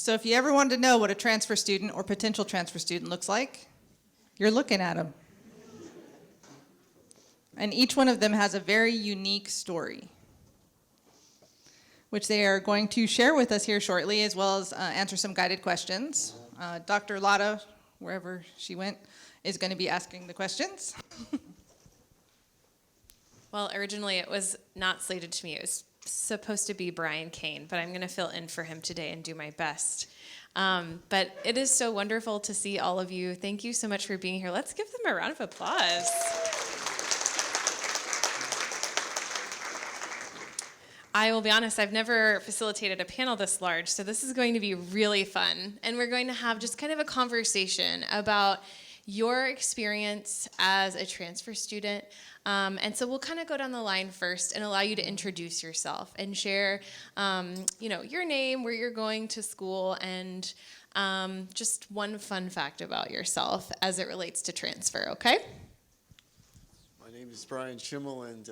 So if you ever wanted to know what a transfer student or potential transfer student looks like, you're looking at them. And each one of them has a very unique story, which they are going to share with us here shortly, as well as answer some guided questions. Dr. Lotta, wherever she went, is going to be asking the questions. Well, originally it was not slated to me. It was supposed to be Brian Kane, but I'm going to fill in for him today and do my best. But it is so wonderful to see all of you. Thank you so much for being here. Let's give them a round of applause. I will be honest, I've never facilitated a panel this large, so this is going to be really fun. And we're going to have just kind of a conversation about your experience as a transfer student. And so we'll kind of go down the line first and allow you to introduce yourself and share, your name, where you're going to school, and just one fun fact about yourself as it relates to transfer, okay? My name is Brian Schimmel, and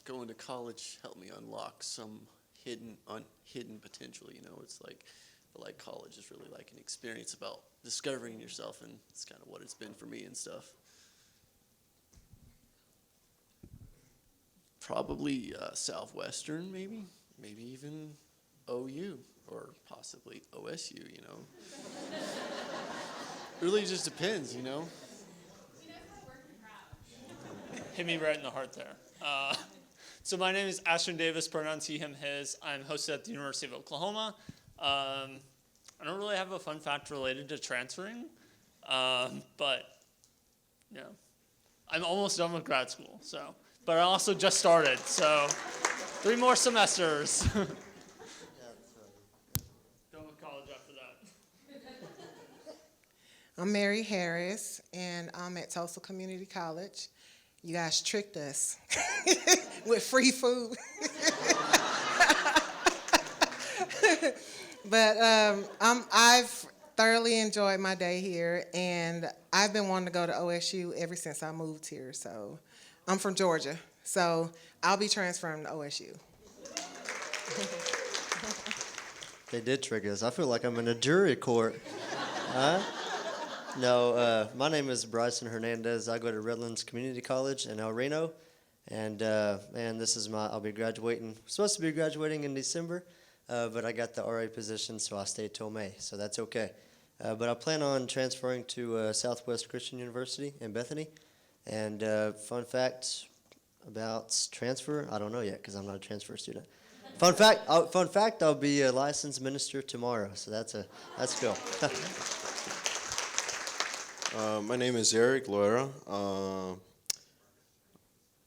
going to college helped me unlock some hidden potential. It's like, I feel like college is really like an experience about discovering yourself, and it's kind of what it's been for me and stuff. Probably Southwestern, maybe even OU, or possibly OSU, Really just depends, Hit me right in the heart there. So my name is Ashton Davis, pronouns he, him, his. I'm hosted at the University of Oklahoma. I don't really have a fun fact related to transferring, but I'm almost done with grad school. But I also just started, so 3 more semesters. Done with college after that. I'm Mary Harris, and I'm at Tulsa Community College. You guys tricked us with free food. But I've thoroughly enjoyed my day here, and I've been wanting to go to OSU ever since I moved here. So I'm from Georgia, so I'll be transferring to OSU. They did trick us. I feel like I'm in a jury court. Huh? No, my name is Bryson Hernandez. I go to Redlands Community College in El Reno, and this is I'll be graduating. Supposed to be graduating in December, but I got the RA position, so I stayed till May, so that's okay. But I plan on transferring to Southwest Christian University in Bethany, and fun fact about transfer, I don't know yet because I'm not a transfer student. Fun fact, I'll be a licensed minister tomorrow, so that's cool. My name is Eric Loera.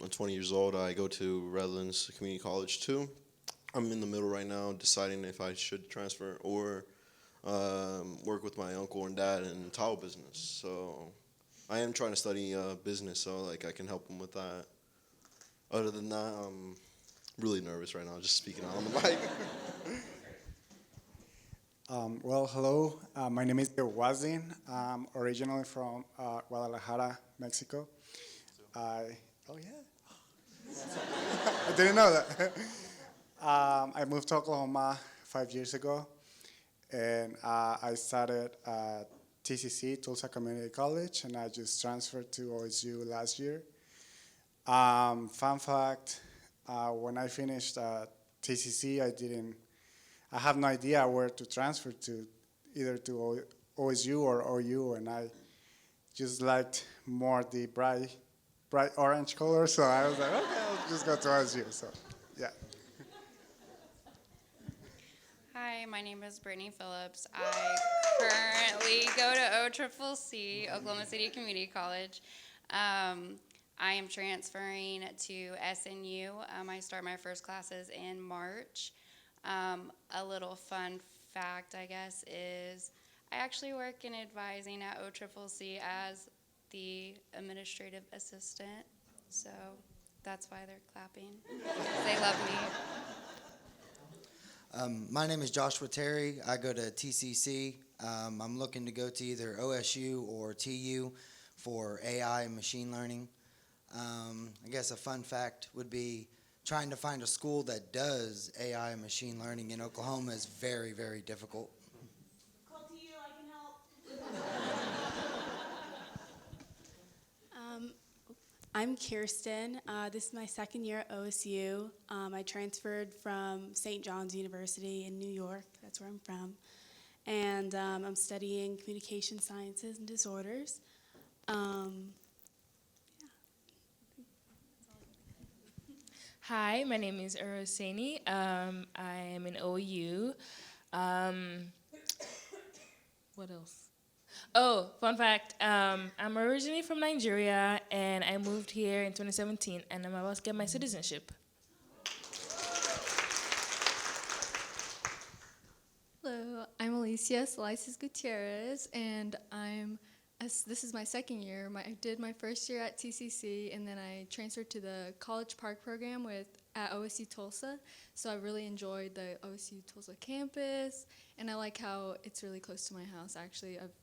I'm 20 years old. I go to Redlands Community College too. I'm in the middle right now deciding if I should transfer or work with my uncle and dad in the tile business. So I am trying to study business so like I can help them with that. Other than that, I'm really nervous right now just speaking out on the mic. Hello. My name is Wazin. I'm originally from Guadalajara, Mexico. Oh, yeah. I didn't know that. I moved to Oklahoma 5 years ago, and I started at TCC, Tulsa Community College, and I just transferred to OSU last year. Fun fact, when I finished TCC, I have no idea where to transfer to, either to OSU or OU, and I just liked more the bright orange color, so I was like, okay, I'll just go to OSU, so yeah. Hi, my name is Brittany Phillips. I currently go to OCCC, Oklahoma City Community College. I am transferring to SNU. I start my first classes in March. A little fun fact, I guess, is I actually work in advising at OCCC as the administrative assistant. So that's why they're clapping, because they love me. My name is Joshua Terry. I go to TCC. I'm looking to go to either OSU or TU for AI and machine learning. I guess a fun fact would be trying to find a school that does AI and machine learning in Oklahoma is very, very difficult. I'm Kirsten. This is my second year at OSU. I transferred from St. John's University in New York. That's where I'm from. And I'm studying communication sciences and disorders. Hi, my name is Eroseni. I am in OU. What else? Oh, fun fact. I'm originally from Nigeria, and I moved here in 2017, and I'm about to get my citizenship. Hello, I'm Alicia Salices Gutierrez, and this is my second year. I did my first year at TCC, and then I transferred to the College Park program at OSU Tulsa. So I really enjoyed the OSU Tulsa campus, and I like how it's really close to my house. Actually, I've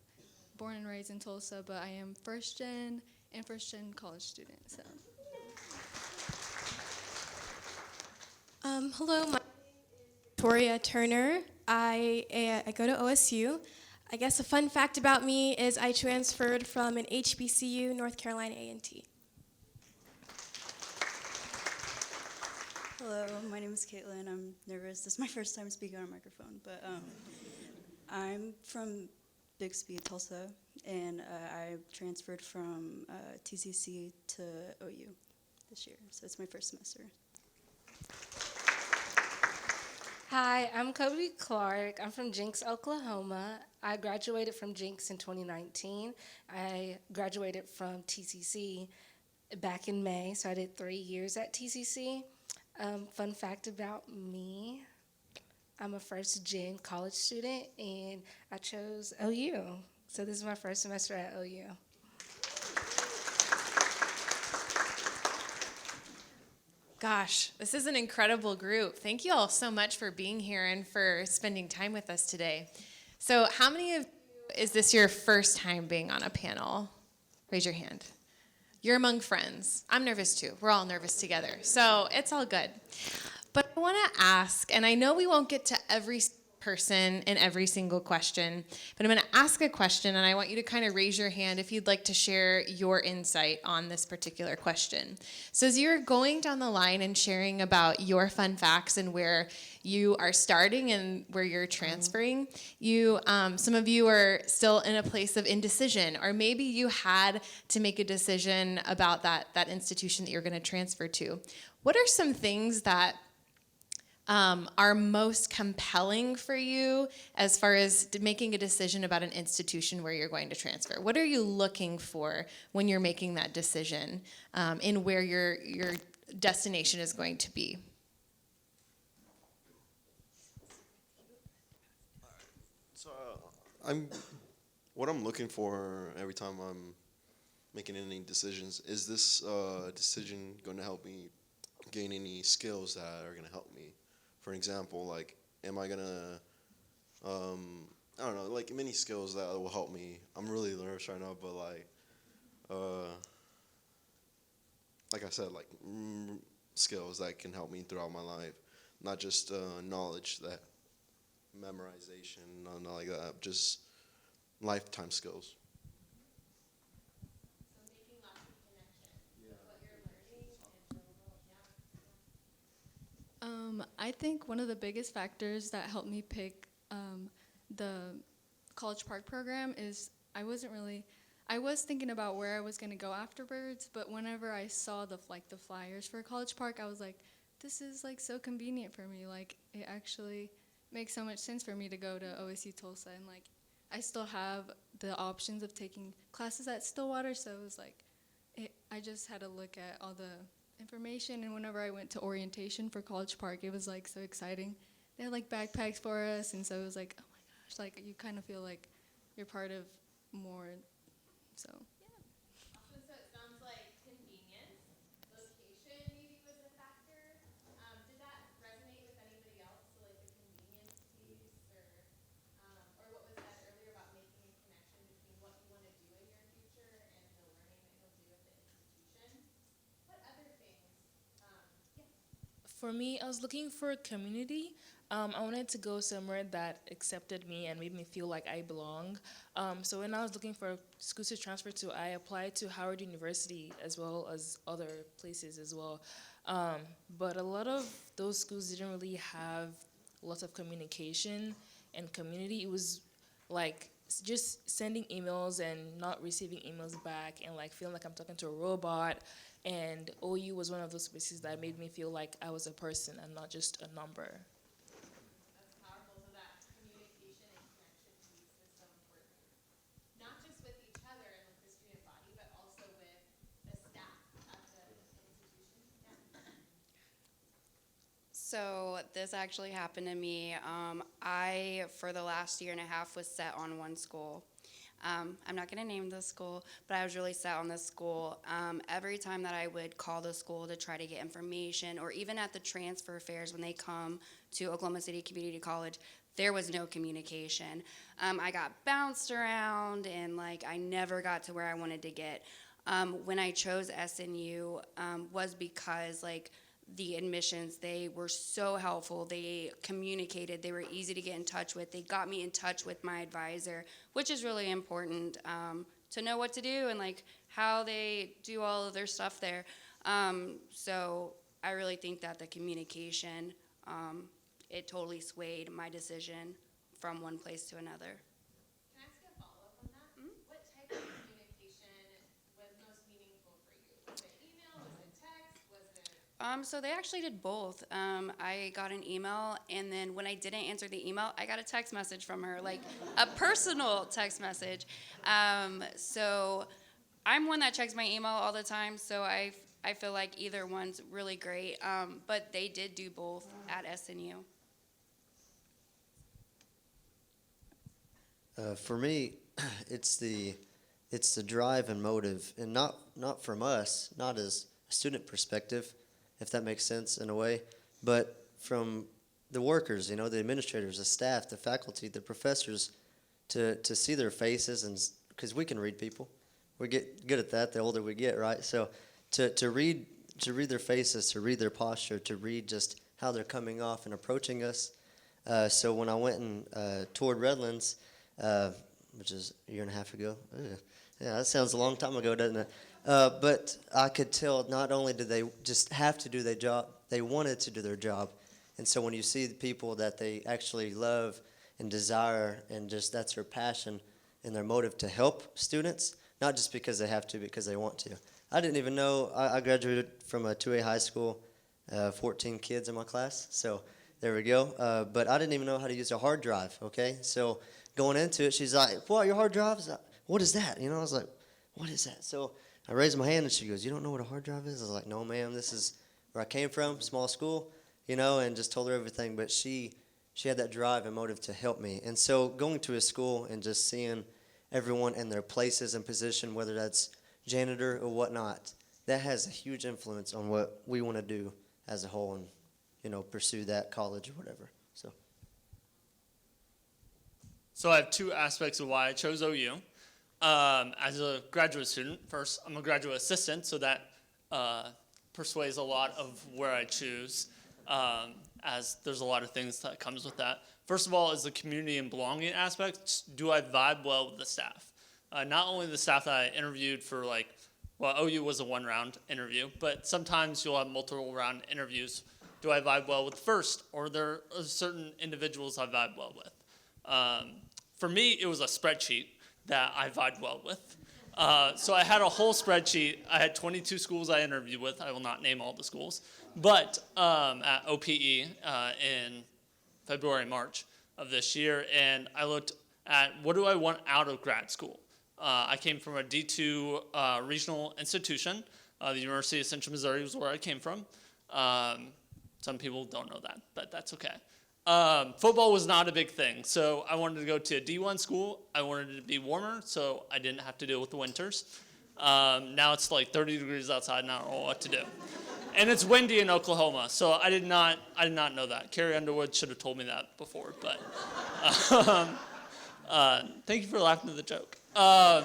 born and raised in Tulsa, but I am first gen college student. So. Hello, my name is Victoria Turner. I go to OSU. I guess a fun fact about me is I transferred from an HBCU, North Carolina A&T. Hello, my name is Caitlin. I'm nervous. This is my first time speaking on a microphone, but I'm from Bixby, Tulsa, and I transferred from TCC to OU this year, so it's my first semester. Hi, I'm Kobe Clark. I'm from Jenks, Oklahoma. I graduated from Jenks in 2019. I graduated from TCC back in May, so I did 3 years at TCC. Fun fact about me, I'm a first-gen college student, and I chose OU. So this is my first semester at OU. Gosh, this is an incredible group. Thank you all so much for being here and for spending time with us today. So how many of you, is this your first time being on a panel? Raise your hand. You're among friends. I'm nervous too. We're all nervous together. So it's all good. But I want to ask, and I know we won't get to every person in every single question, but I'm going to ask a question, and I want you to kind of raise your hand if you'd like to share your insight on this particular question. So as you're going down the line and sharing about your fun facts and where you are starting and where you're transferring, some of you are still in a place of indecision, or maybe you had to make a decision about that institution that you're going to transfer to. What are some things that are most compelling for you as far as making a decision about an institution where you're going to transfer? What are you looking for when you're making that decision in where your destination is going to be? So what I'm looking for every time I'm making any decisions, is this decision going to help me gain any skills that are going to help me? For example, like, am I gonna, I don't know, like many skills that will help me. I'm really nervous right now, but like I said, like skills that can help me throughout my life, not just knowledge, that memorization, not like that, just lifetime skills. I think one of the biggest factors that helped me pick the College Park program is I was thinking about where I was going to go afterwards, but whenever I saw the flyers for College Park, I was like, this is like so convenient for me. Like, it actually makes so much sense for me to go to OSU Tulsa, and like I still have the options of taking classes at Stillwater, so it was like I just had to look at all the information, and whenever I went to orientation for College Park, it was like so exciting. They had like backpacks for us, and so it was like, oh my gosh, like you kind of feel like you're part of more. So yeah. So it sounds like convenience, location maybe was a factor. Did that resonate with anybody else? So like the convenience piece, or what was said earlier about making a connection between what you want to do in your future and the learning that you'll do at the institution? What other things? For me, I was looking for a community. I wanted to go somewhere that accepted me and made me feel like I belong. So when I was looking for schools to transfer to, I applied to Howard University as well as other places as well. But a lot of those schools didn't really have lots of communication and community. It was like just sending emails and not receiving emails back and like feeling like I'm talking to a robot. And OU was one of those places that made me feel like I was a person and not just a number. That's powerful. So that communication and connection piece is so important. Not just with each other and with the student body, but also with the staff at the institution. Yeah. So this actually happened to me. I, for the last year and a half, was set on one school. I'm not going to name the school, but I was really set on this school. Every time that I would call the school to try to get information, or even at the transfer fairs when they come to Oklahoma City Community College, there was no communication. I got bounced around, and like I never got to where I wanted to get. When I chose SNU was because like the admissions, they were so helpful. They communicated. They were easy to get in touch with. They got me in touch with my advisor, which is really important to know what to do and like how they do all of their stuff there. So I really think that the communication, it totally swayed my decision from one place to another. Can I ask a follow-up on that? What type of communication was most meaningful for you? Was it email? Was it text? Was it... So they actually did both. I got an email, and then when I didn't answer the email, I got a text message from her, like a personal text message. So I'm one that checks my email all the time, so I feel like either one's really great. But they did do both at SNU. For me, it's the drive and motive, and not from us, not as a student perspective, if that makes sense in a way, but from the workers, the administrators, the staff, the faculty, the professors, to see their faces, and because we can read people, we get good at that the older we get, right? So to read their faces, to read their posture, to read just how they're coming off and approaching us. So when I went and toured Redlands, which is a year and a half ago, yeah, that sounds a long time ago, doesn't it? But I could tell not only did they just have to do their job, they wanted to do their job. And so when you see the people that they actually love and desire, and just that's their passion and their motive to help students, not just because they have to, because they want to. I didn't even know, I graduated from a 2A high school, 14 kids in my class, so there we go. But I didn't even know how to use a hard drive, okay? So going into it, she's like, "What, your hard drive?" What is that? I was like, "What is that?" So I raised my hand, and she goes, "You don't know what a hard drive is?" I was like, "No, ma'am, this is where I came from, small school," and just told her everything. But she had that drive and motive to help me. And so going to a school and just seeing everyone in their places and position, whether that's janitor or whatnot, that has a huge influence on what we want to do as a whole and, pursue that college or whatever. So I have two aspects of why I chose OU. As a graduate student, first, I'm a graduate assistant, so that persuades a lot of where I choose, as there's a lot of things that comes with that. First of all is the community and belonging aspect. Do I vibe well with the staff? Not only the staff that I interviewed for OU was a one-round interview, but sometimes you'll have multiple round interviews. Do I vibe well with first, or are there certain individuals I vibe well with? For me, it was a spreadsheet that I vibed well with. So I had a whole spreadsheet. I had 22 schools I interviewed with. I will not name all the schools. But at OPE in February, March of this year, and I looked at what do I want out of grad school. I came from a D2 regional institution. The University of Central Missouri was where I came from. Some people don't know that, but that's okay. Football was not a big thing, so I wanted to go to a D1 school. I wanted it to be warmer, so I didn't have to deal with the winters. Now it's like 30 degrees outside, and I don't know what to do. And it's windy in Oklahoma, so I did not know that. Carrie Underwood should have told me that before, but thank you for laughing at the joke. Yeah,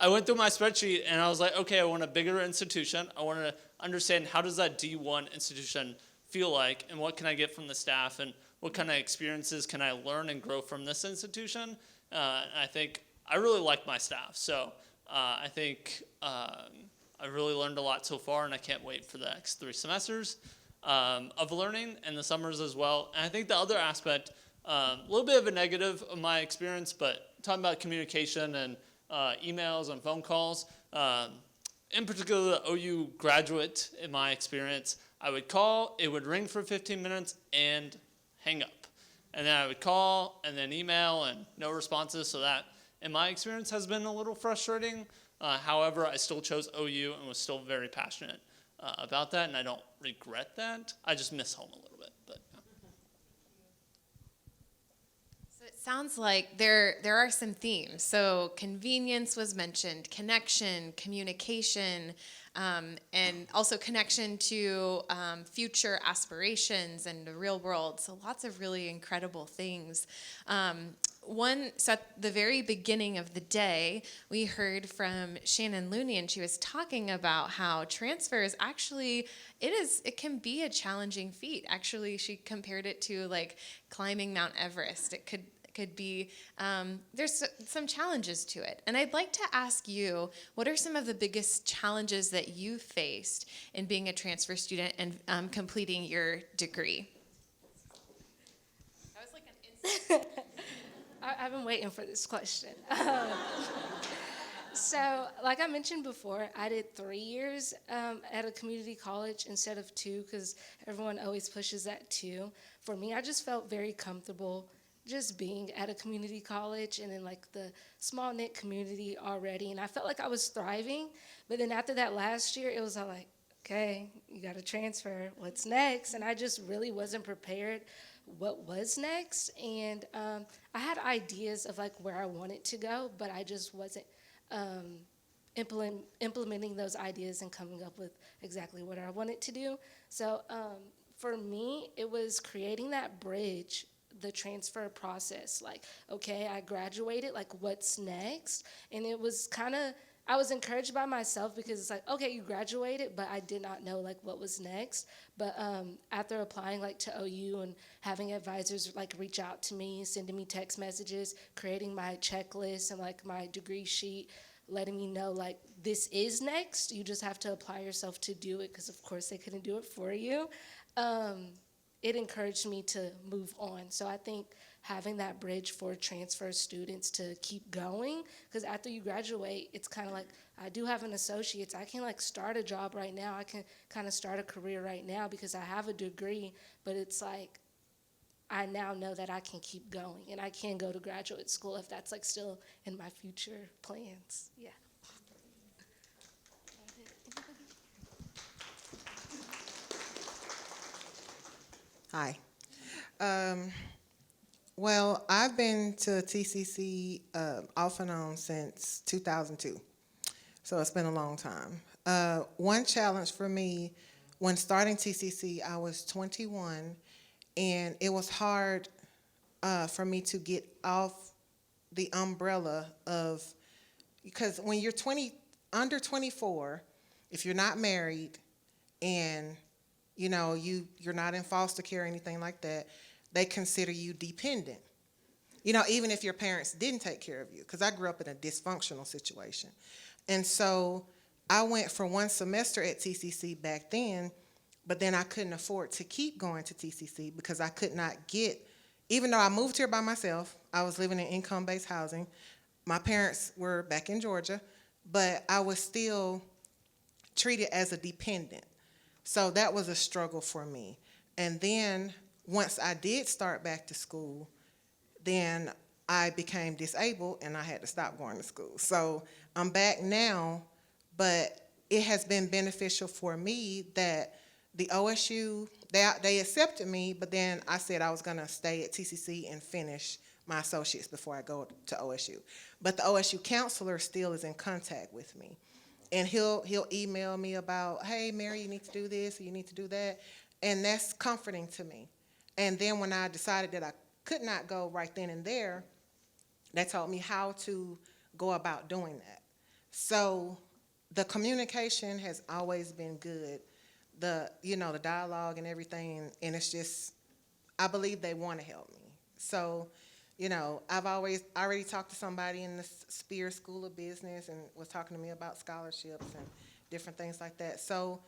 I went through my spreadsheet, and I was like, okay, I want a bigger institution. I wanted understand how does that D1 institution feel like, and what can I get from the staff, and what kind of experiences can I learn and grow from this institution. I think I really like my staff, so I think I really learned a lot so far, and I can't wait for the next 3 semesters of learning, and the summers as well. And I think the other aspect, a little bit of a negative of my experience, but talking about communication and emails and phone calls, in particular the OU graduate, in my experience, I would call, it would ring for 15 minutes and hang up. And then I would call and then email and no responses, so that, in my experience, has been a little frustrating. However, I still chose OU and was still very passionate about that, and I don't regret that. I just miss home a little bit. But So it sounds like there are some themes. So convenience was mentioned, connection, communication, and also connection to future aspirations and the real world. So lots of really incredible things. So at the very beginning of the day, we heard from Shannon Looney, and she was talking about how transfer is actually, it can be a challenging feat. Actually, she compared it to like climbing Mount Everest. It could be, there's some challenges to it. And I'd like to ask you, what are some of the biggest challenges that you faced in being a transfer student and completing your degree? That was like an instant. I've been waiting for this question. So, like I mentioned before, I did 3 years at a community college instead of 2 because everyone always pushes that 2. For me, I just felt very comfortable just being at a community college and in like the small knit community already. And I felt like I was thriving. But then after that last year, it was all like, okay, you got to transfer. What's next? And I just really wasn't prepared what was next. And I had ideas of like where I wanted to go, but I just wasn't implementing those ideas and coming up with exactly what I wanted to do. So for me, it was creating that bridge, the transfer process. Like, okay, I graduated, like what's next? And it was kind of, I was encouraged by myself because it's like, okay, you graduated, but I did not know like what was next. But after applying like to OU and having advisors like reach out to me, sending me text messages, creating my checklist and like my degree sheet, letting me know like this is next. You just have to apply yourself to do it because of course they couldn't do it for you. It encouraged me to move on. So I think having that bridge for transfer students to keep going, because after you graduate, it's kind of like, I do have an associate's. I can like start a job right now. I can kind of start a career right now because I have a degree, but it's like, I now know that I can keep going and I can go to graduate school if that's like still in my future plans. Yeah. Hi. Well, I've been to TCC off and on since 2002, so it's been a long time. One challenge for me, when starting TCC, I was 21, and it was hard for me to get off the umbrella of, because when you're under 24, if you're not married and you know, you're not in foster care or anything like that, they consider you dependent. You know, even if your parents didn't take care of you, because I grew up in a dysfunctional situation. And so I went for 1 semester at TCC back then, but then I couldn't afford to keep going to TCC because I could not get, even though I moved here by myself, I was living in income-based housing. My parents were back in Georgia, but I was still treated as a dependent. So that was a struggle for me. And then once I did start back to school, then I became disabled and I had to stop going to school. So I'm back now, but it has been beneficial for me that the OSU, they accepted me, but then I said I was gonna stay at TCC and finish my associates before I go to OSU. But the OSU counselor still is in contact with me. And he'll email me about, hey, Mary, you need to do this, or you need to do that. And that's comforting to me. And then when I decided that I could not go right then and there, they told me how to go about doing that. So the communication has always been good the dialogue and everything, and it's just, I believe they want to help me. So, I've already talked to somebody in the Spears School of Business and was talking to me about scholarships and different things like that. So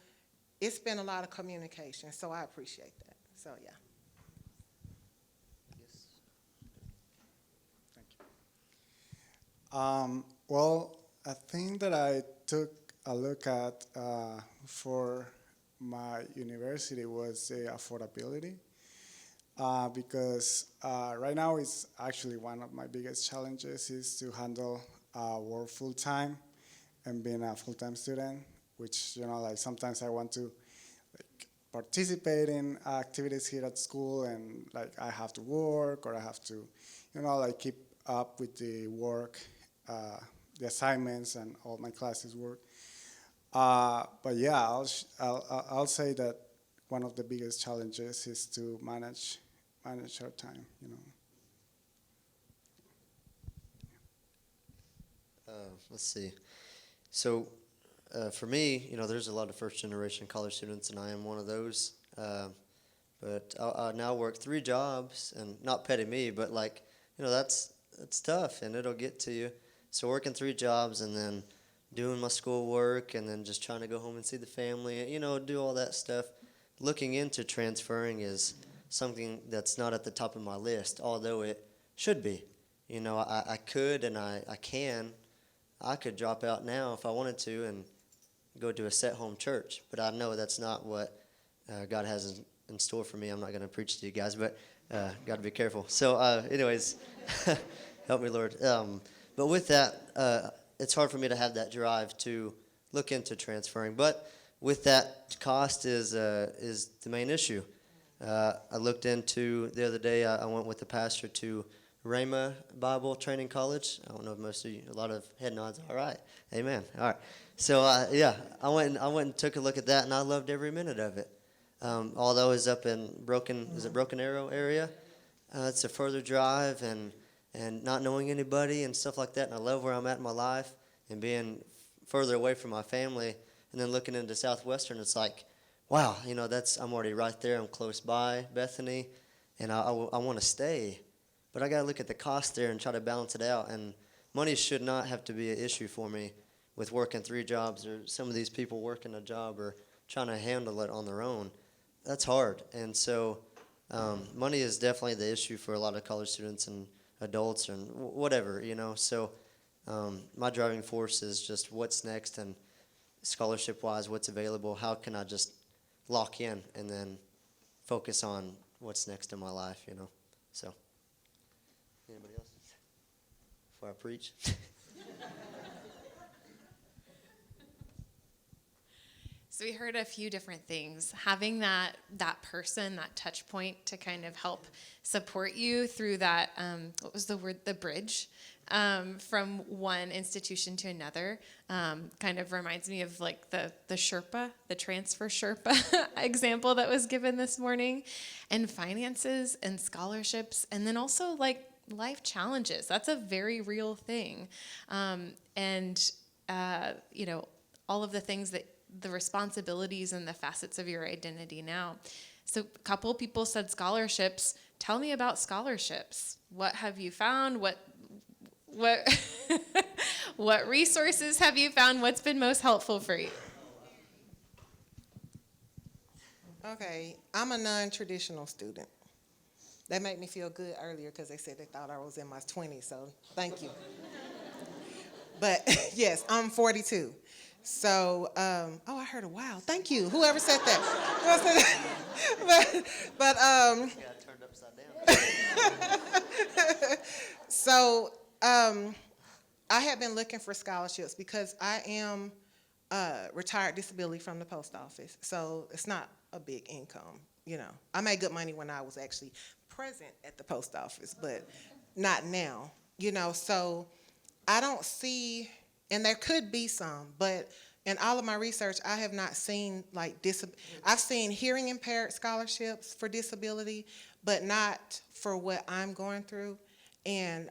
it's been a lot of communication, so I appreciate that. So, yeah. Well, I think that I took a look at for my university was affordability. Because right now it's actually one of my biggest challenges is to handle work full time and being a full time student, which like sometimes I want to like participate in activities here at school, and like I have to work or I have to, like keep up with the work, the assignments and all my classes work. But yeah, I'll say that one of the biggest challenges is to manage our time. Let's see. So for me, there's a lot of first-generation college students, and I am one of those. But I now work 3 jobs, and not petty me, but that's tough, and it'll get to you. So working 3 jobs, and then doing my schoolwork, and then just trying to go home and see the family, do all that stuff. Looking into transferring is something that's not at the top of my list, although it should be. I could and I can. I could drop out now if I wanted to and go to a set-home church, but I know that's not what God has in store for me. I'm not going to preach to you guys, but got to be careful. So anyways, help me, Lord. But with that, it's hard for me to have that drive to look into transferring. But with that, cost is the main issue. I looked into the other day. I went with the pastor to Rhema Bible Training College. I don't know if most of you, a lot of head nods. All right, amen. All right. So I went and took a look at that, and I loved every minute of it. Although it's up in Broken Arrow area, it's a further drive and not knowing anybody and stuff like that. And I love where I'm at in my life and being further away from my family. And then looking into Southwestern, it's like, wow, I'm already right there. I'm close by Bethany, and I want to stay. But I got to look at the cost there and try to balance it out. And money should not have to be an issue for me with working 3 jobs, or some of these people working a job or trying to handle it on their own. That's hard. And so money is definitely the issue for a lot of college students and adults and whatever, So my driving force is just what's next, and scholarship-wise, what's available, how can I just lock in and then focus on what's next in my life, So, anybody else before I preach? So we heard a few different things. Having that person, that touch point to kind of help support you through that, what was the word, the bridge, from one institution to another, kind of reminds me of like the Sherpa, the transfer Sherpa example that was given this morning, and finances and scholarships, and then also like life challenges. That's a very real thing. All of the things that the responsibilities and the facets of your identity now. So a couple people said scholarships. Tell me about scholarships. What have you found? What what resources have you found? What's been most helpful for you? Okay, I'm a non-traditional student. That made me feel good earlier because they said they thought I was in my 20s, so thank you. But yes, I'm 42. So, I heard a wow. Thank you. Whoever said that. but Got turned upside down. So, I have been looking for scholarships because I am retired disability from the post office. So it's not a big income, I made good money when I was actually present at the post office, but not now, So I don't see. And there could be some, but in all of my research, I have not seen I've seen hearing impaired scholarships for disability, but not for what I'm going through. And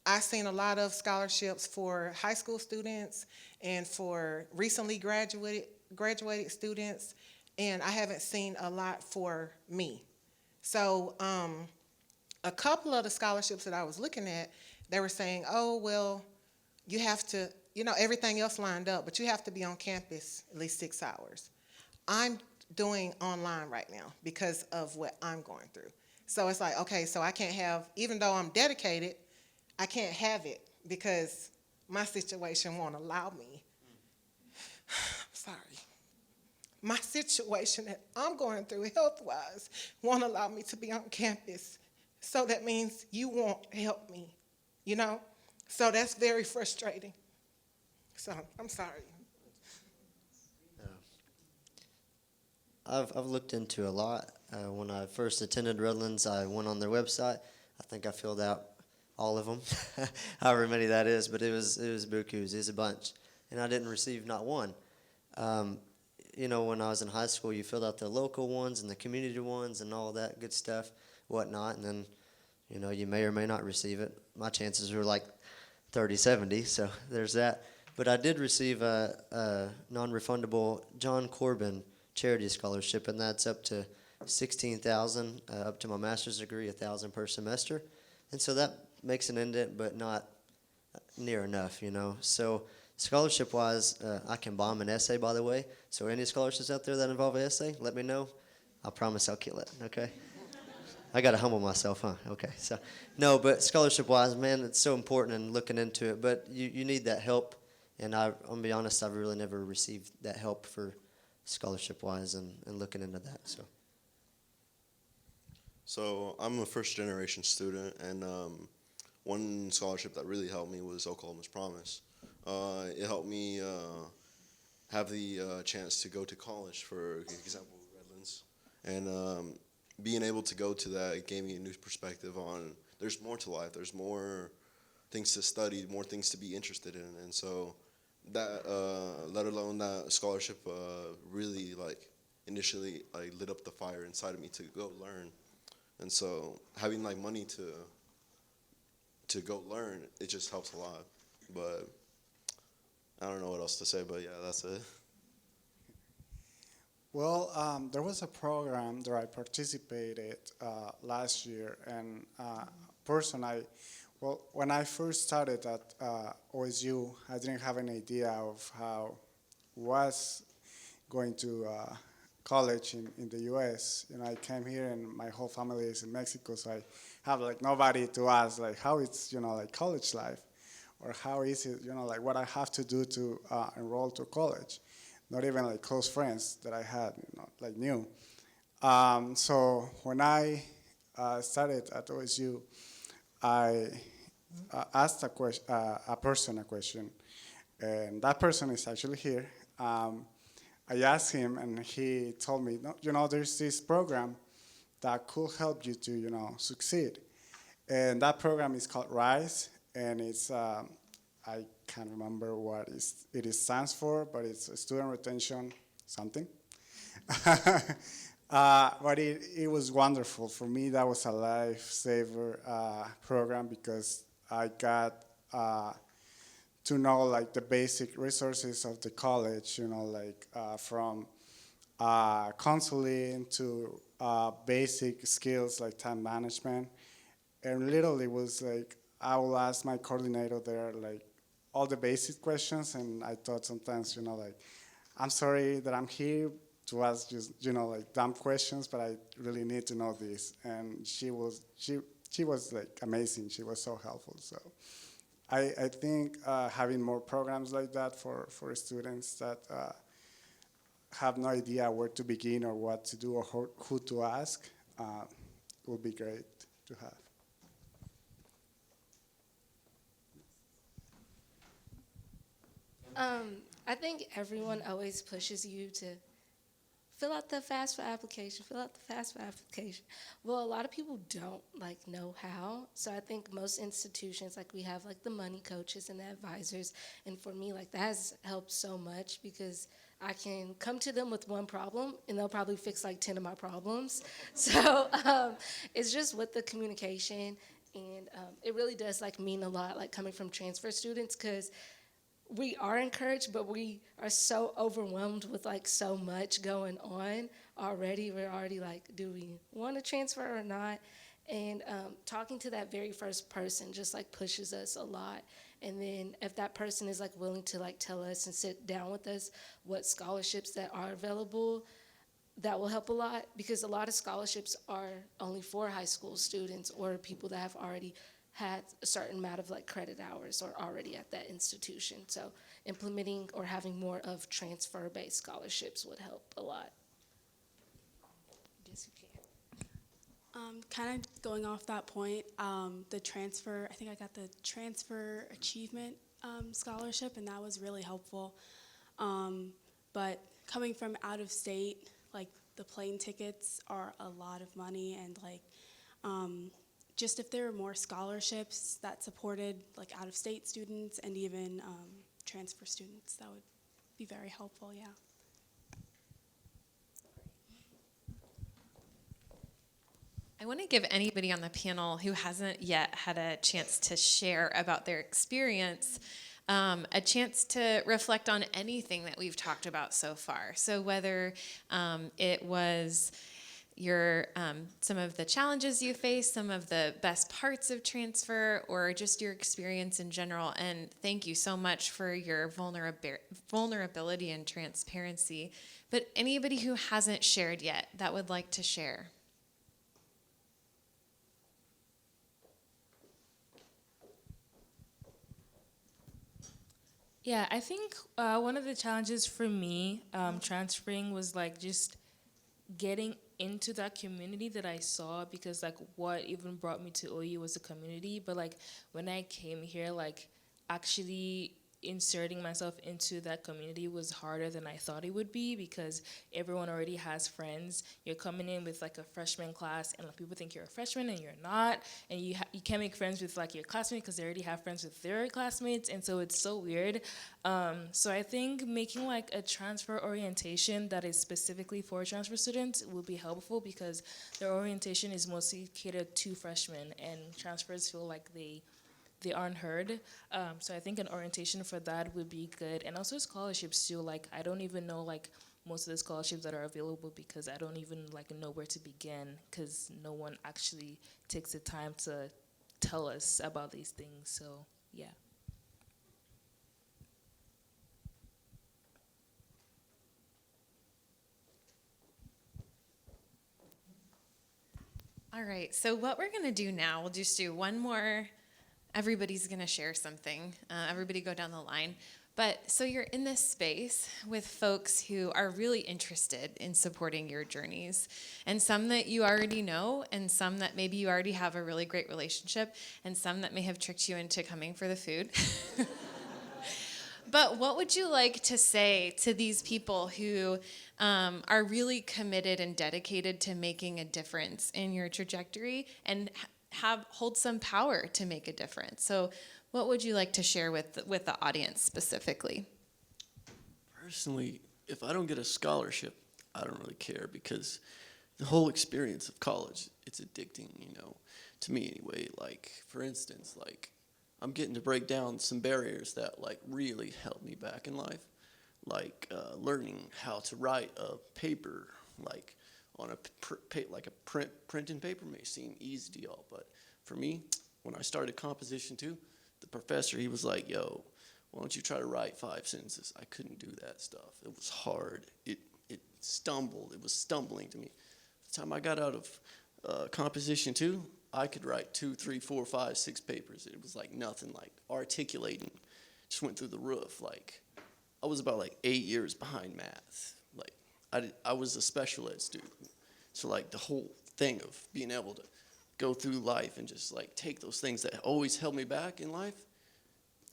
I've seen a lot of scholarships for high school students and for recently graduated students. and I haven't seen a lot for me. So a couple of the scholarships that I was looking at, they were saying, oh, well, you have to, everything else lined up, but you have to be on campus at least 6 hours. I'm doing online right now because of what I'm going through. So it's like, okay, so I can't have, even though I'm dedicated, I can't have it because my situation won't allow me. Sorry. My situation that I'm going through health-wise won't allow me to be on campus. So that means you won't help me, So that's very frustrating. So I'm sorry. I've looked into a lot. When I first attended Redlands, I went on their website. I think I filled out all of them, however many that is, but it was bukus. It was a bunch, and I didn't receive not one. When I was in high school, you filled out the local ones and the community ones and all that good stuff, whatnot, and then, you may or may not receive it. My chances were like 30-70, so there's that. But I did receive a non-refundable John Corbin charity scholarship, and that's up to $16,000 up to my master's degree, $1,000 per semester, and so that makes an indent, but not near enough, So scholarship-wise, I can bomb an essay, by the way. So any scholarships out there that involve an essay, let me know. I promise I'll kill it. Okay. I got to humble myself, huh? Okay. So no, but scholarship-wise, man, it's so important and looking into it. But you need that help, and I'm gonna be honest, I've really never received that help for scholarship-wise and looking into that. So I'm a first-generation student, and one scholarship that really helped me was Oklahoma's Promise. It helped me have the chance to go to college, for example, Redlands, and being able to go to that gave me a new perspective on there's more to life. There's more things to study, more things to be interested in, and so that, let alone that scholarship, really initially lit up the fire inside of me to go learn, and so having money to go learn, it just helps a lot. But I don't know what else to say, but yeah, that's it. Well, there was a program that I participated last year, and when I first started at OSU, I didn't have an idea of how was going to college in the U.S. I came here, and my whole family is in Mexico, so I have nobody to ask how it's college life, or how is it what I have to do to enroll to college. Not even close friends that I had, knew. So when I started at OSU, I asked a person a question, and that person is actually here. I asked him, and he told me, no, there's this program that could help you to, succeed. And that program is called RISE, and it's I can't remember what it stands for, but it's student retention something. But it was wonderful. For me, that was a lifesaver program because I got to know the basic resources of the college, from counseling to basic skills like time management. And literally was I will ask my coordinator there all the basic questions, and I thought sometimes, I'm sorry that I'm here to ask just, dumb questions, but I really need to know this. And she was amazing. She was so helpful. So I think having more programs like that for students that have no idea where to begin or what to do or who to ask would be great to have. I think everyone always pushes you to fill out the FAFSA application, Well, a lot of people don't know how. So I think most institutions, we have the money coaches and the advisors. And for me, that has helped so much because I can come to them with one problem and they'll probably fix 10 of my problems. So it's just with the communication, and it really does mean a lot coming from transfer students, because we are encouraged, but we are so overwhelmed with like so much going on already. We're already like, do we want to transfer or not? And talking to that very first person just like pushes us a lot. And then if that person is like willing to like tell us and sit down with us what scholarships that are available, that will help a lot, because a lot of scholarships are only for high school students or people that have already had a certain amount of like credit hours or already at that institution. So implementing or having more of transfer-based scholarships would help a lot. Yes, you can. Kind of going off that point, the transfer, I think I got the transfer achievement scholarship, and that was really helpful. But coming from out of state, like the plane tickets are a lot of money, and like just if there were more scholarships that supported like out of state students and even transfer students, that would be very helpful, yeah. I want to give anybody on the panel who hasn't yet had a chance to share about their experience a chance to reflect on anything that we've talked about so far. So whether it was your some of the challenges you faced, some of the best parts of transfer, or just your experience in general. And thank you so much for your vulnerability and transparency. But anybody who hasn't shared yet that would like to share? Yeah, I think one of the challenges for me transferring was like just getting into that community that I saw, because like what even brought me to OU was the community. But like when I came here, like actually inserting myself into that community was harder than I thought it would be, because everyone already has friends. You're coming in with like a freshman class, and like people think you're a freshman and you're not, and you can't make friends with like your classmates because they already have friends with their classmates, and so it's so weird. So I think making like a transfer orientation that is specifically for transfer students will be helpful, because their orientation is mostly catered to freshmen, and transfers feel like they aren't heard. So I think an orientation for that would be good. And also scholarships too. Like I don't even know like most of the scholarships that are available, because I don't even like know where to begin, because no one actually takes the time to tell us about these things. So yeah. All right, so what we're gonna do now, we'll just do one more. Everybody's gonna share something. Everybody go down the line. But so you're in this space with folks who are really interested in supporting your journeys, and some that you already know, and some that maybe you already have a really great relationship, and some that may have tricked you into coming for the food. But what would you like to say to these people who are really committed and dedicated to making a difference in your trajectory and hold some power to make a difference? So what would you like to share with the audience specifically? Personally, if I don't get a scholarship, I don't really care, because the whole experience of college, it's addicting, you know, to me anyway. Like, for instance, like, I'm getting to break down some barriers that, like, really held me back in life. Like, learning how to write a paper, like, on printing paper may seem easy to y'all, but for me, when I started composition too, the professor, he was like, yo, why don't you try to write 5 sentences? I couldn't do that stuff. It was hard. It was stumbling to me. The time I got out of composition too, I could write 2, 3, 4, 5, 6 papers. It was like nothing, like articulating just went through the roof. Like, I was about like 8 years behind math. Like, I was a special ed student. So like the whole thing of being able to go through life and just like take those things that always held me back in life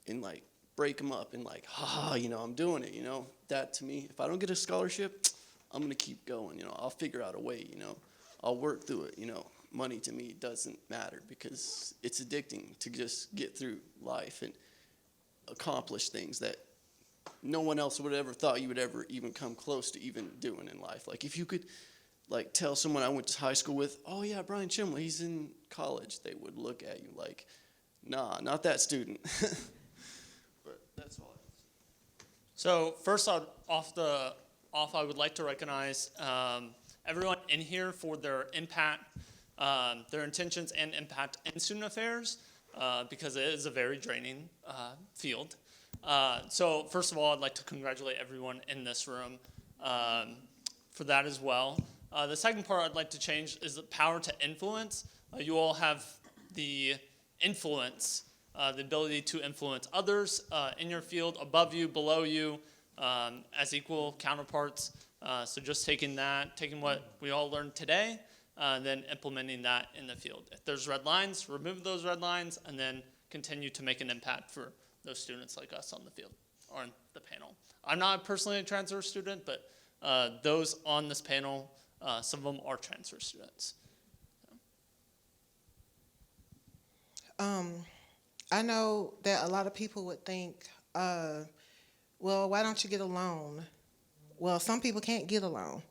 and like break them up and like, you know, I'm doing it, you know. That to me, if I don't get a scholarship, I'm gonna keep going, you know. I'll figure out a way, you know. I'll work through it, you know. Money to me doesn't matter, because it's addicting to just get through life and accomplish things that no one else would ever thought you would ever even come close to even doing in life. Like if you could like tell someone I went to high school with, oh yeah, Brian Chimley, he's in college, they would look at you like, nah, not that student. But that's all I have to say. So first off, I would like to recognize everyone in here for their impact, their intentions and impact in student affairs, because it is a very draining field. So first of all, I'd like to congratulate everyone in this room for that as well. The second part I'd like to change is the power to influence. You all have the influence, the ability to influence others in your field, above you, below you, as equal counterparts. So just taking what we all learned today, then implementing that in the field. If there's red lines, remove those red lines, and then continue to make an impact for those students like us on the field or on the panel. I'm not personally a transfer student, but those on this panel, some of them are transfer students. I know that a lot of people would think, well, why don't you get a loan? Well, some people can't get a loan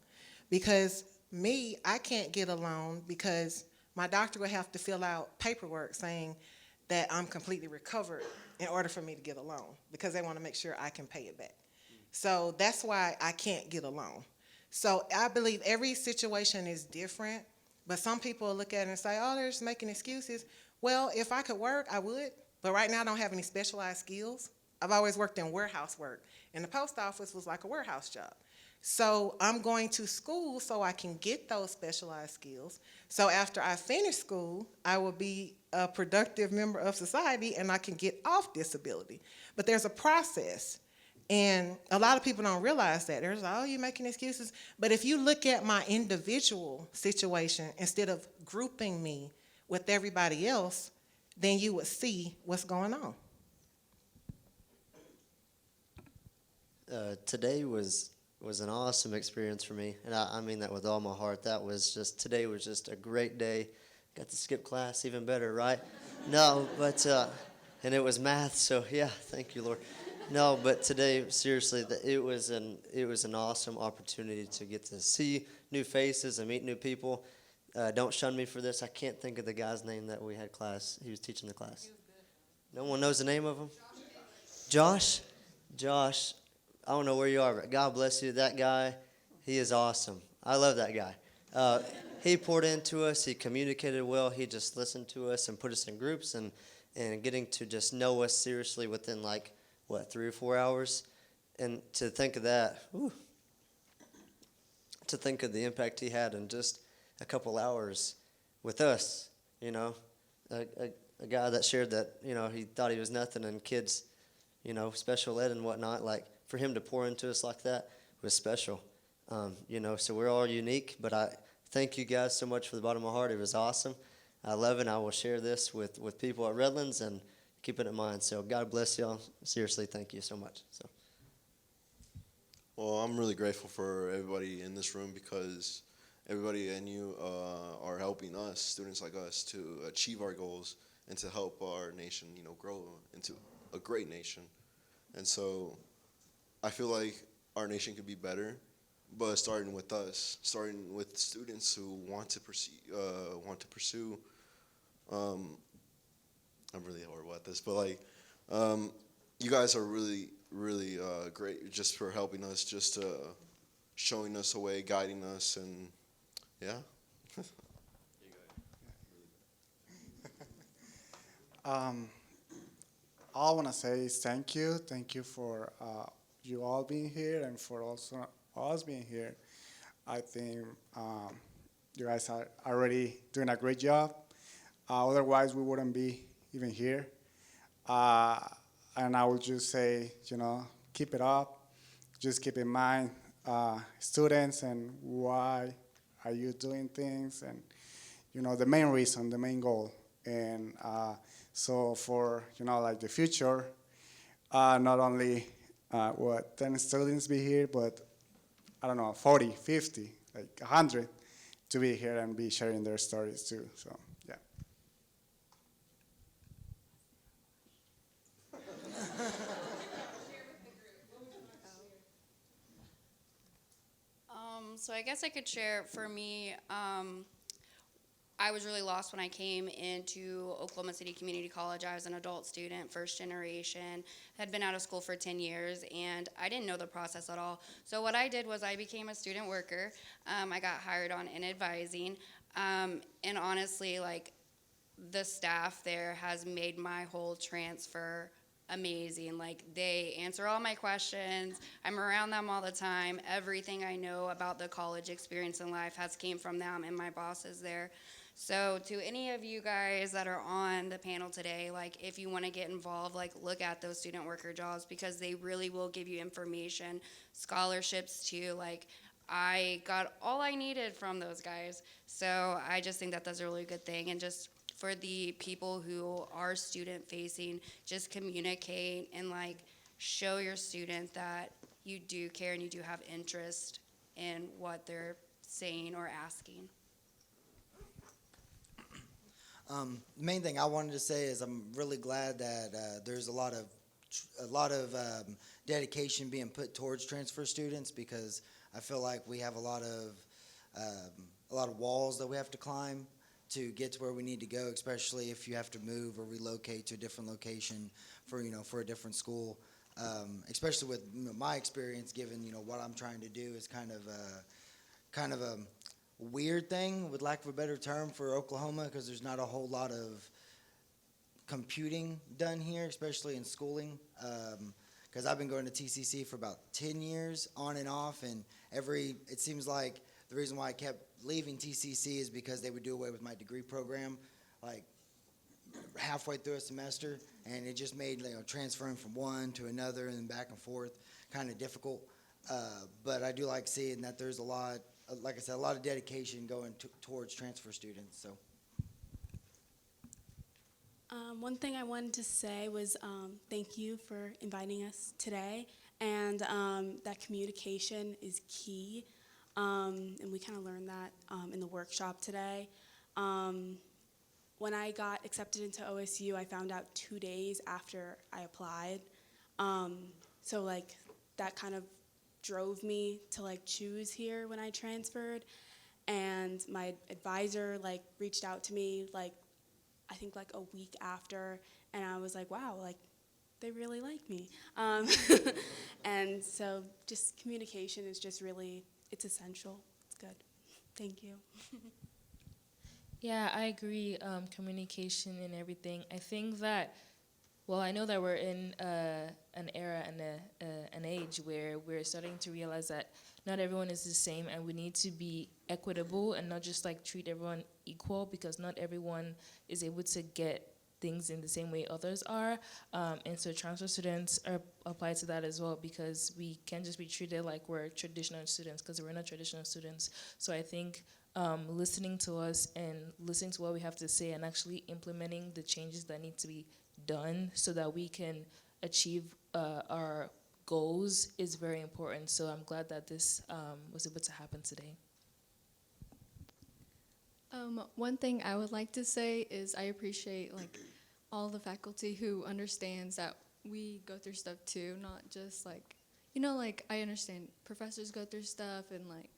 because I can't get a loan because my doctor would have to fill out paperwork saying that I'm completely recovered in order for me to get a loan because they want to make sure I can pay it back. So that's why I can't get a loan. So I believe every situation is different, but some people look at it and say, oh, they're just making excuses. Well, if I could work, I would, but right now I don't have any specialized skills. I've always worked in warehouse work, and the post office was like a warehouse job. So I'm going to school so I can get those specialized skills. So after I finish school, I will be a productive member of society and I can get off disability. But there's a process. And a lot of people don't realize that. There's, oh, you're making excuses. But if you look at my individual situation instead of grouping me with everybody else, then you would see what's going on. Today was an awesome experience for me, and I mean that with all my heart. Today was just a great day. Got to skip class, even better, right? No, but and it was math, so yeah, thank you, Lord. No, but today, seriously, it was an awesome opportunity to get to see new faces and meet new people. Don't shun me for this. I can't think of the guy's name that we had class. He was teaching the class. No one knows the name of him? Josh. I don't know where you are, but God bless you. That guy, he is awesome. I love that guy. He poured into us. He communicated well. He just listened to us and put us in groups and getting to just know us seriously within 3 or 4 hours. And to think of that, to think of the impact he had in just a couple hours with us, a guy that shared that, he thought he was nothing and kids, special ed and whatnot, for him to pour into us like that was special. So we're all unique, but I thank you guys so much from the bottom of my heart. It was awesome. I love it, and I will share this with people at Redlands and keep it in mind. So God bless y'all. Seriously, thank you so much. Well, I'm really grateful for everybody in this room because everybody and you are helping us, students like us, to achieve our goals and to help our nation, grow into a great nation. And so I feel like our nation could be better, but starting with us, starting with students who want to pursue. I'm really horrible at this, but you guys are really, really great just for helping us, just showing us a way, guiding us, and yeah. All I want to say is thank you. Thank you for you all being here and for also us being here. I think you guys are already doing a great job. Otherwise, we wouldn't be even here. And I would just say, keep it up. Just keep in mind students and why are you doing things and, the main reason, the main goal. And so for, the future, not only 10 students be here, but 40, 50, 100 to be here and be sharing their stories too. So, yeah. So I guess I could share for me, I was really lost when I came into Oklahoma City Community College. I was an adult student, first generation, had been out of school for 10 years, and I didn't know the process at all. So what I did was I became a student worker. I got hired on in advising, and honestly, like, the staff there has made my whole transfer amazing. Like, they answer all my questions. I'm around them all the time. Everything I know about the college experience in life has came from them and my bosses there. So to any of you guys that are on the panel today, like, if you want to get involved, like, look at those student worker jobs, because they really will give you information, scholarships too. Like, I got all I needed from those guys. So I just think that that's a really good thing. And just for the people who are student facing, just communicate and, like, show your student that you do care and you do have interest in what they're saying or asking. The main thing I wanted to say is I'm really glad that there's a lot of dedication being put towards transfer students, because I feel like we have a lot of walls that we have to climb to get to where we need to go, especially if you have to move or relocate to a different location for a different school. Especially with my experience, given what I'm trying to do is kind of a weird thing, with lack of a better term, for Oklahoma, because there's not a whole lot of computing done here, especially in schooling. Because I've been going to TCC for about 10 years on and off, and it seems like the reason why I kept leaving TCC is because they would do away with my degree program, like halfway through a semester, and it just made transferring from one to another and then back and forth kind of difficult. But I do like seeing that there's a lot, like I said, a lot of dedication going towards transfer students. So. One thing I wanted to say was thank you for inviting us today, and that communication is key, and we kind of learned that in the workshop today. When I got accepted into OSU, I found out 2 days after I applied, so like that kind of drove me to like choose here when I transferred, and my advisor like reached out to me like I think like a week after, and I was like, wow, like they really like me. And so just communication is just really, it's essential. It's good. Thank you. Yeah, I agree. Communication and everything. I think that, well, I know that we're in an era and an age where we're starting to realize that not everyone is the same, and we need to be equitable and not just like treat everyone equal, because not everyone is able to get things in the same way others are. And so transfer students are applied to that as well, because we can't just be treated like we're traditional students, because we're not traditional students. So I think listening to us and listening to what we have to say and actually implementing the changes that need to be done so that we can achieve our goals is very important. So I'm glad that this was able to happen today. One thing I would like to say is I appreciate like all the faculty who understands that we go through stuff too, not just like, like I understand professors go through stuff, and like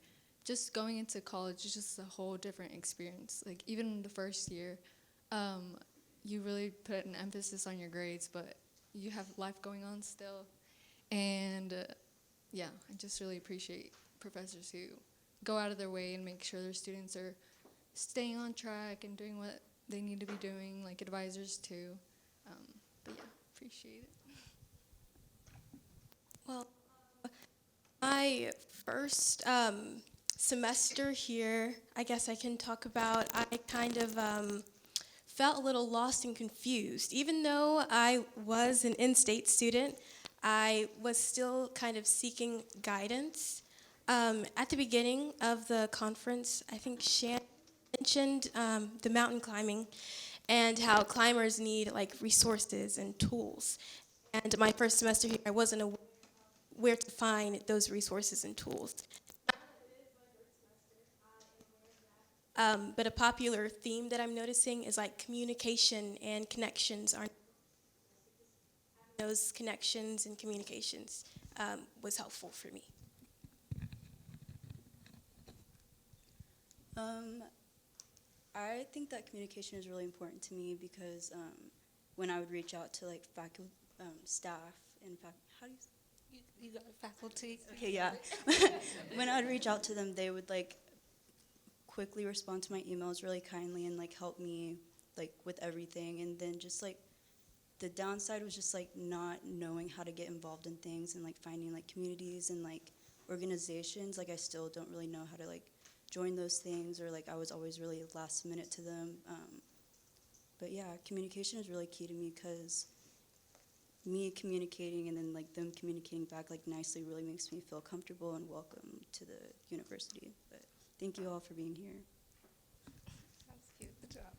just going into college is just a whole different experience. Like even in the first year, you really put an emphasis on your grades, but you have life going on still. And yeah, I just really appreciate professors who go out of their way and make sure their students are staying on track and doing what they need to be doing, like advisors too. But yeah, appreciate it. Well, my first semester here, I guess I can talk about, I kind of felt a little lost and confused. Even though I was an in-state student, I was still kind of seeking guidance. At the beginning of the conference, I think Shannon mentioned the mountain climbing and how climbers need like resources and tools. And my first semester here, I wasn't aware where to find those resources and tools. But a popular theme that I'm noticing is like communication and connections are those connections and communications was helpful for me. I think that communication is really important to me because when I would reach out to like faculty, staff, and how do You got faculty? okay, yeah. When I'd reach out to them, they would like quickly respond to my emails really kindly and like help me like with everything. And then just like the downside was just like not knowing how to get involved in things and like finding like communities and like organizations. Like I still don't really know how to like join those things, or like I was always really last minute to them. But yeah, communication is really key to me because me communicating and then like them communicating back like nicely really makes me feel comfortable and welcome to the university. But thank you all for being here. That's cute. Good job.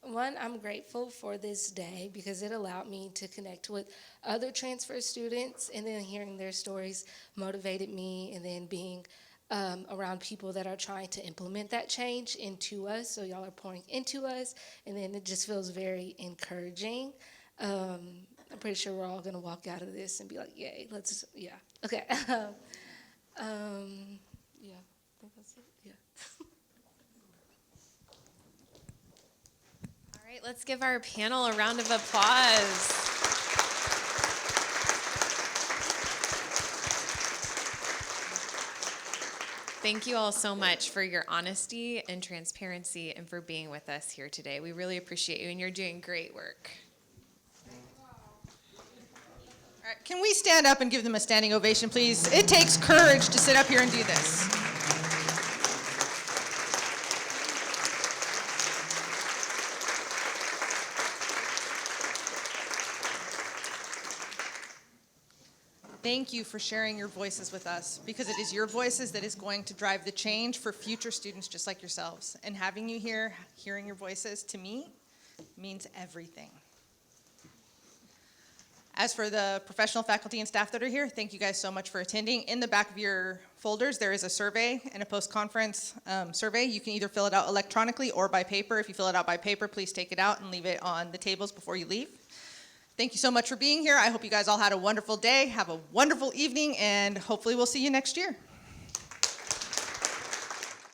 One, I'm grateful for this day because it allowed me to connect with other transfer students, and then hearing their stories motivated me, and then being around people that are trying to implement that change into us. So y'all are pouring into us, and then it just feels very encouraging. I'm pretty sure we're all going to walk out of this and be like, yay, let's, yeah. Okay. Yeah, I think that's it, yeah. All right, let's give our panel a round of applause. Thank you all so much for your honesty and transparency and for being with us here today. We really appreciate you, and you're doing great work. All right, can we stand up and give them a standing ovation, please? It takes courage to sit up here and do this. Thank you for sharing your voices with us, because it is your voices that is going to drive the change for future students just like yourselves. And having you here, hearing your voices, to me, means everything. As for the professional faculty and staff that are here, thank you guys so much for attending. In the back of your folders, there is a survey and a post-conference survey. You can either fill it out electronically or by paper. If you fill it out by paper, please take it out and leave it on the tables before you leave. Thank you so much for being here. I hope you guys all had a wonderful day. Have a wonderful evening, and hopefully we'll see you next year.